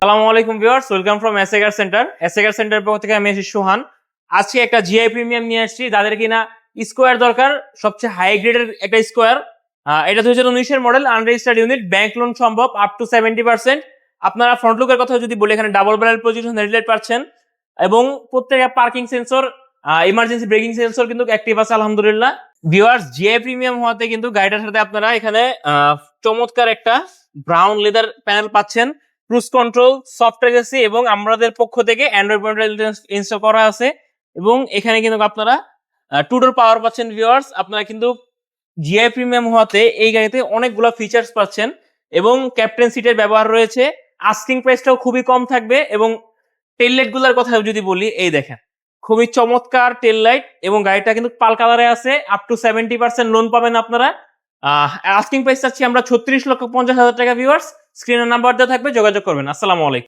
আসসালামু আলাইকুম viewers, welcome from এসএগার সেন্টার। এসএগার সেন্টার পক্ষ থেকে আমি আছি সোহান। আজকে একটা জিআই প্রিমিয়াম নিয়ে আসছি, যাদের কিনা স্কোয়ার দরকার, সবচেয়ে হাই গ্রেডের একটা স্কোয়ার। এটা 2019 এর model, unregistered unit, bank loan সম্ভব আপ টু 70%। আপনারা ফ্রন্ট লুকের কথা যদি বলি, এখানে ডাবল ব্যারেল পজিশন হেডলাইট পাচ্ছেন এবং প্রত্যেকটা parking sensor, emergency breaking sensor কিন্তু অ্যাক্টিভ আছে আলহামদুলিল্লাহ। ভিউয়ার্স, জিআই প্রিমিয়াম হওয়াতে কিন্তু গাড়িটার সাথে আপনারা এখানে চমৎকার একটা ব্রাউন লেদার প্যানেল পাচ্ছেন, ক্রুজ কন্ট্রোল, সফটওয়্যার এসি এবং আমাদের পক্ষ থেকে অ্যান্ড্রয়েড মনিটর ইনস্টল করা আছে। এবং এখানে কিন্তু আপনারা টু ডোর পাওয়ার পাচ্ছেন। ভিউয়ার্স, আপনারা কিন্তু জিআই প্রিমিয়াম হওয়াতে এই গাড়িতে অনেকগুলো ফিচার্স পাচ্ছেন এবং ক্যাপ্টেন সিটের ব্যবহার রয়েছে। আস্কিং প্রাইসটাও খুবই কম থাকবে। এবং টেল লাইট গুলার কথা যদি বলি, এই দেখেন খুবই চমৎকার টেল লাইট এবং গাড়িটা কিন্তু পাল কালারে আছে। আপ টু 70% লোন পাবেন আপনারা। আস্কিং প্রাইস চাচ্ছি আমরা 36,50,000 টাকা। ভিউয়ার্স, স্ক্রিনের নাম্বার দেওয়া থাকবে, যোগাযোগ করবেন। আসসালামু আলাইকুম।